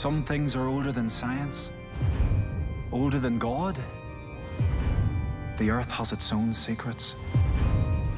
Some things are older than science, older than God. The earth has its own secrets.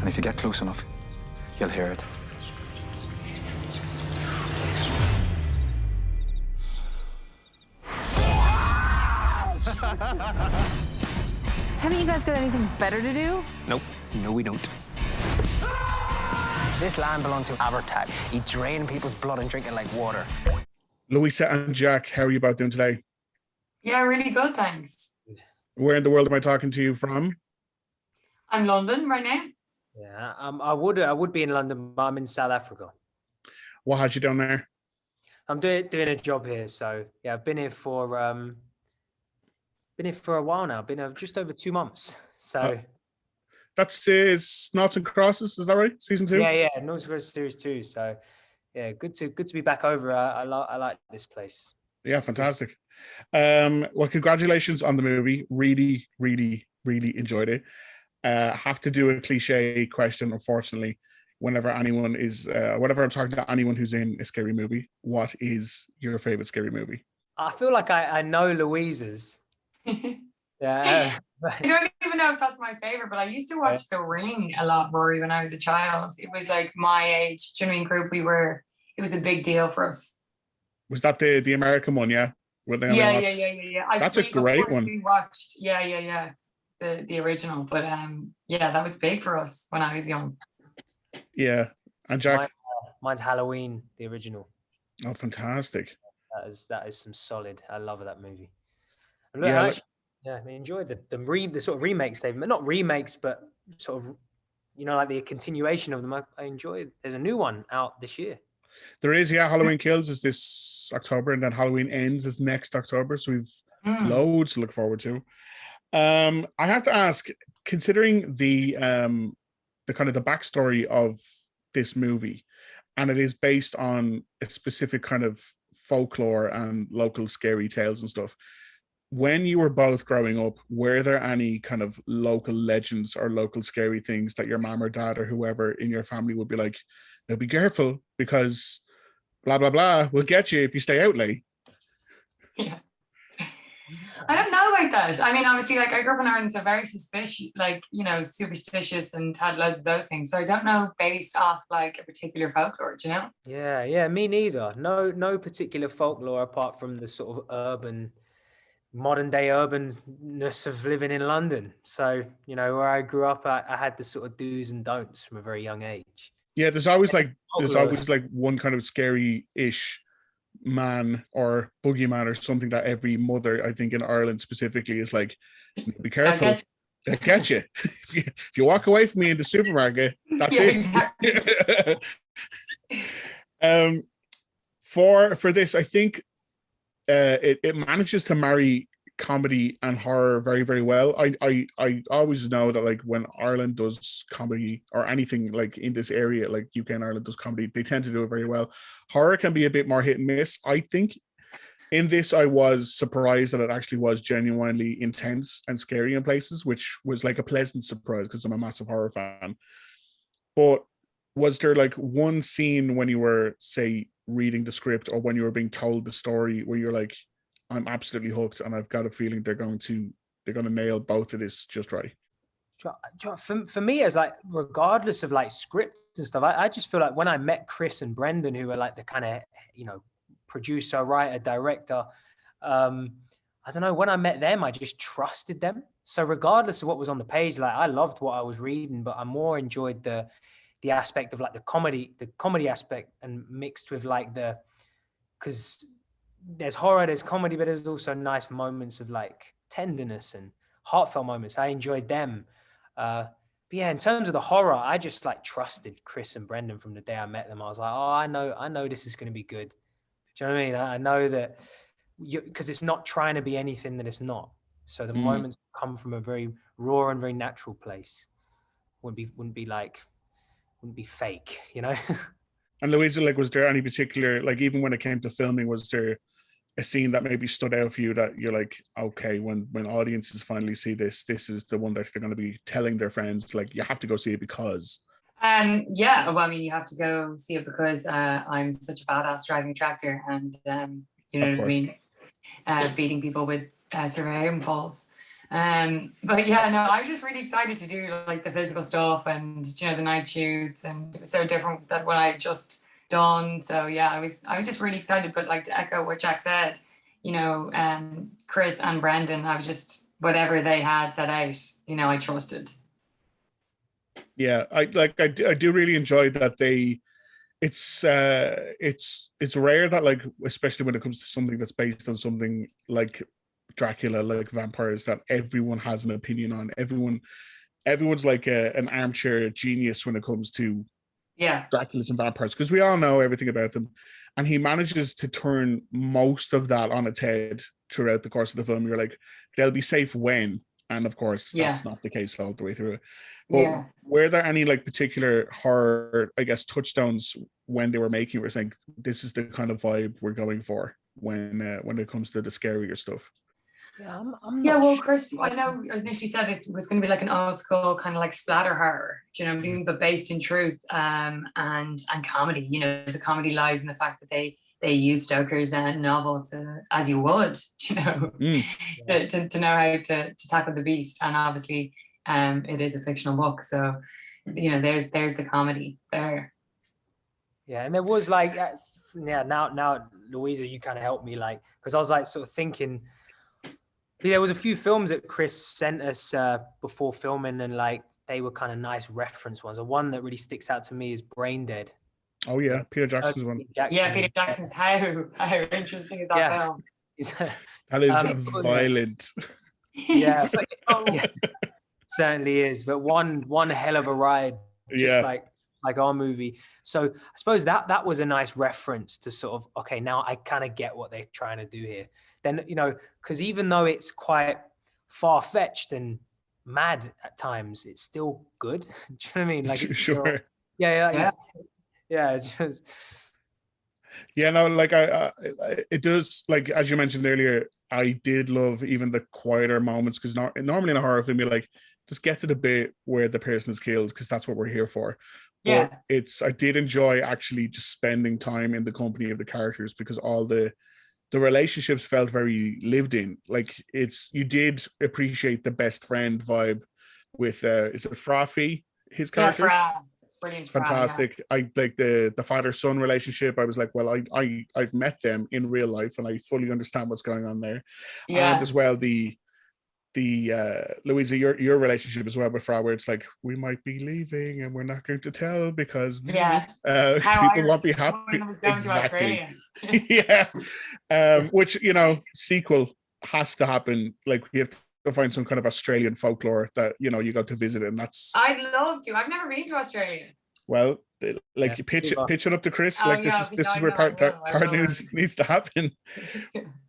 And if you get close enough, you'll hear it. Haven't you guys got anything better to do? Nope. No, we don't. This land belonged to Abertag. He drained people's blood and drink it like water. Louisa and Jack, how are you both doing today? Yeah, really good, thanks. Where in the world am I talking to you from? I'm London right now. Yeah, I would be in London, but I'm in South Africa. What had you down there? I'm doing a job here, so yeah, I've been here for a while now. Been here just over 2 months. So That's Noughts and Crosses, is that right? Season 2? yeah, North Coast Series 2. So yeah, good to be back over. I like this place. Yeah, fantastic. Well, congratulations on the movie. Really, really, really enjoyed it. Have to do a cliche question, unfortunately. Whenever I'm talking to anyone who's in a scary movie, what is your favorite scary movie? I feel like I know Louisa's. Yeah. I don't even know if that's my favorite, but I used to watch The Ring a lot, Rory, when I was a child. It was like my age, do you know what I mean, group we were. It was a big deal for us. Was that the American one? Yeah. Yeah. That's a great one. We watched, the original, but yeah, that was big for us when I was young. Yeah, and Jack. Mine's Halloween, the original. Oh, fantastic! That is some solid. I love that movie. I enjoyed the sort of remakes they've, not remakes, but sort of, like the continuation of them. I enjoyed. There's a new one out this year. There is, yeah. Halloween Kills is this October, and then Halloween Ends is next October. So we've loads to look forward to. I have to ask, considering the kind of the backstory of this movie, and it is based on a specific kind of folklore and local scary tales and stuff. When you were both growing up, were there any kind of local legends or local scary things that your mom or dad or whoever in your family would be like, now be careful because blah, blah, blah will get you if you stay out late? Yeah. I don't know about that. I mean, obviously, like I grew up in Ireland, so very suspicious, superstitious and had loads of those things. But I don't know based off like a particular folklore, do you know? Yeah, me neither. No particular folklore apart from the sort of modern day urbanness of living in London. So, where I grew up, I had the sort of do's and don'ts from a very young age. Yeah, there's always one kind of scary-ish man or boogeyman or something that every mother, I think in Ireland specifically, is like, be careful, they'll get you. If you walk away from me in the supermarket, that's it. Exactly. For this, I think it manages to marry comedy and horror very, very well. I always know that like when Ireland does comedy or anything like in this area, like UK and Ireland does comedy, they tend to do it very well. Horror can be a bit more hit and miss. I think in this, I was surprised that it actually was genuinely intense and scary in places, which was like a pleasant surprise because I'm a massive horror fan. But was there like one scene when you were, say, reading the script or when you were being told the story where you're like, I'm absolutely hooked and I've got a feeling they're going to nail both of this just right? For me, it's like, regardless of like script and stuff, I just feel like when I met Chris and Brendan, who were like the kind of, producer, writer, director, I don't know, when I met them, I just trusted them. So regardless of what was on the page, like I loved what I was reading, but I more enjoyed the aspect of like the comedy aspect, and mixed with like because there's horror, there's comedy, but there's also nice moments of like tenderness and heartfelt moments. I enjoyed them. But yeah, in terms of the horror, I just like trusted Chris and Brendan from the day I met them. I was like, oh, I know this is going to be good. Do you know what I mean? I know that because it's not trying to be anything that it's not. So the moments come from a very raw and very natural place. Wouldn't be fake, And Louisa, like, was there any particular, like, even when it came to filming, was there a scene that maybe stood out for you that you're like, okay, when audiences finally see this is the one that they're going to be telling their friends, like, you have to go see it because? Yeah, well, I mean, you have to go see it because I'm such a badass driving a tractor, and You know Of what I course. mean? Beating people with surveying poles. But yeah, no, I was just really excited to do like the physical stuff and the night shoots, and it was so different than what I had just done. So yeah, I was just really excited. But like, to echo what Jack said, Chris and Brendan, I was just, whatever they had set out, I trusted. Yeah, I do really enjoy that it's rare that, like, especially when it comes to something that's based on something like Dracula, like vampires, that everyone has an opinion on. Everyone's like an armchair genius when it comes to Draculas and vampires, because we all know everything about them, and he manages to turn most of that on its head throughout the course of the film. You're like, they'll be safe when, and of course that's not the case all the way through it. But were there any like particular horror, I guess, touchstones when they were making it, were saying this is the kind of vibe we're going for when it comes to the scarier stuff? Yeah, I'm not well, sure. Chris, I know initially said it was going to be like an old school kind of like splatter horror, do you know what I mean? But based in truth, and comedy. The comedy lies in the fact that they use Stoker's novel to, as you would, to know how to tackle the beast. And obviously, it is a fictional book, so there's the comedy there. Yeah, and there was like, now Louisa, you kind of helped me, like, because I was like sort of thinking. There was a few films that Chris sent us before filming, and like they were kind of nice reference ones. The one that really sticks out to me is Brain Dead. Oh yeah, Peter Jackson's one. Yeah, Peter Jackson's. How interesting is that film? That is violent. Yeah, certainly is. But one hell of a ride, just like our movie. So I suppose that was a nice reference to sort of, okay, now I kind of get what they're trying to do here. Then, because even though it's quite far-fetched and mad at times, it's still good. Do you know what I mean? Like, it's sure. Still, just. Yeah, no, like it does, like, as you mentioned earlier, I did love even the quieter moments, because normally in a horror film, you're like, just get to the bit where the person is killed, because that's what we're here for. But I did enjoy actually just spending time in the company of the characters, because all the relationships felt very lived in. Like, you did appreciate the best friend vibe with is it Frothy, his character? Yeah, brilliant. Fantastic. I like the father-son relationship. I was like, well, I've met them in real life, and I fully understand what's going on there. And as well, the Louisa, your relationship as well with Fra, where it's like, we might be leaving and we're not going to tell because people won't be happy. Exactly. Which, sequel has to happen. Like, we have to find some kind of Australian folklore that you go to visit, and that's. I'd love to. I've never been to Australia. Well, like, you pitch it up to Chris. Like, this is where part needs to happen.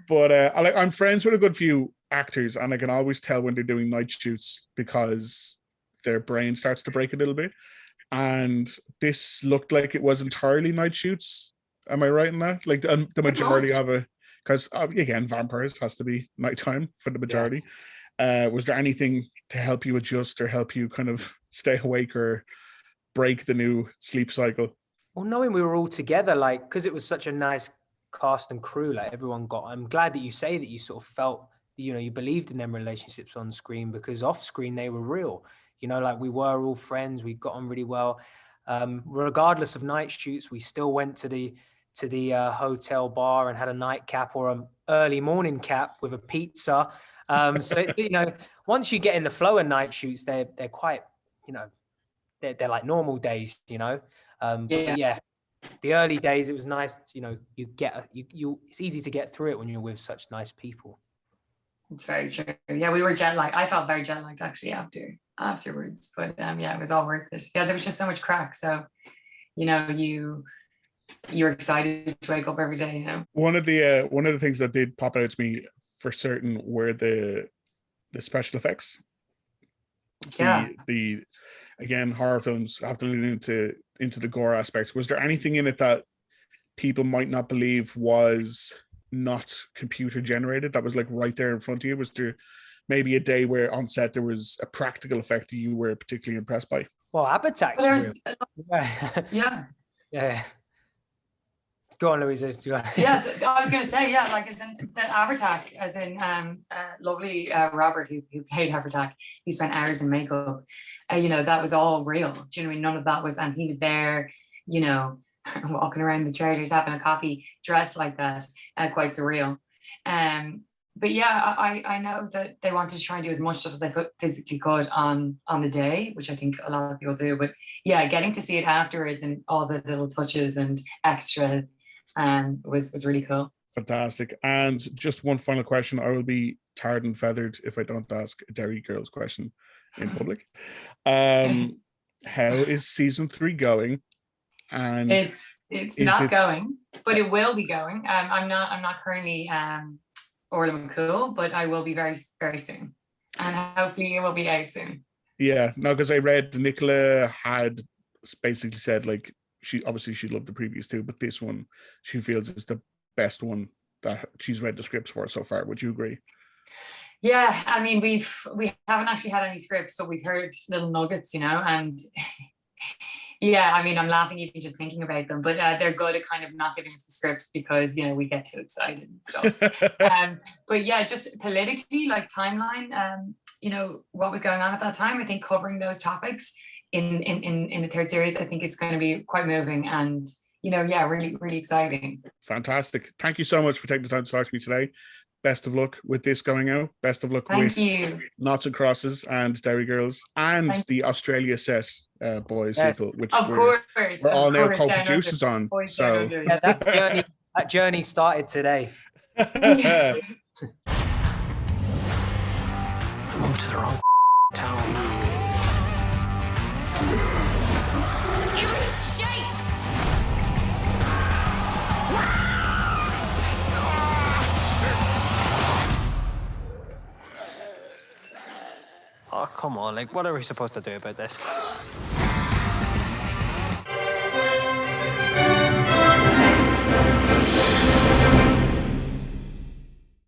But I'm friends with a good few actors, and I can always tell when they're doing night shoots because their brain starts to break a little bit. And this looked like it was entirely night shoots. Am I right in that? Like, the majority of it, because again, vampires has to be nighttime for the majority. Was there anything to help you adjust or help you kind of stay awake or break the new sleep cycle? Well, knowing we were all together, like, because it was such a nice cast and crew, like everyone I'm glad that you say that you sort of felt, you believed in them relationships on screen, because off screen they were real. Like, we were all friends, we got on really well. Regardless of night shoots, we still went to the hotel bar and had a nightcap or an early morning cap with a pizza. So once you get in the flow of night shoots, they're quite, they're like normal days, But the early days, it was nice. It's easy to get through it when you're with such nice people. It's very true. Yeah, we were jet lagged. I felt very jet lagged actually afterwards, but it was all worth it. Yeah, there was just so much crack. So, you're excited to wake up every day. One of the things that did pop out to me for certain were the special effects. The again, horror films have to lean into the gore aspects. Was there anything in it that people might not believe was not computer generated, that was like right there in front of you? Was there maybe a day where on set there was a practical effect that you were particularly impressed by? Well, appetites. Yeah. Go on, Louisa. Yeah, I was gonna say, yeah, like as in the Abertac, as in lovely Robert who played Abertac, he spent hours in makeup. You know, that was all real. Do you know what I mean? None of that was, and he was there, you know, walking around the trailers having a coffee, dressed like that, quite surreal. But yeah, I know that they wanted to try and do as much stuff as they physically could on the day, which I think a lot of people do. But yeah, getting to see it afterwards and all the little touches and extra was really cool. Fantastic. And just one final question. I will be tarred and feathered if I don't ask a Derry Girls question in public. How is season 3 going? And it's not going, but it will be going. I'm not currently Orla Cool, but I will be very, very soon. And hopefully it will be out soon. Yeah, no, because I read Nicola had basically said like she loved the previous 2, but this one she feels is the best one that she's read the scripts for so far. Would you agree? Yeah, I mean we haven't actually had any scripts, but we've heard little nuggets, you know, and yeah, I mean I'm laughing even just thinking about them, but they're good at kind of not giving us the scripts because, you know, we get too excited and stuff. But yeah, just politically, like timeline, you know, what was going on at that time, I think covering those topics in the 3rd series, I think it's going to be quite moving and, you know, yeah, really, really exciting. Fantastic. Thank you so much for taking the time to talk to me today. Best of luck with this going out. Best of luck with Knots and Crosses and Derry Girls and the Australia set, Boys Sequel, which we're all now co-producers on. So yeah, that journey started today. I moved to the wrong town. Oh, come on, like, what are we supposed to do about this?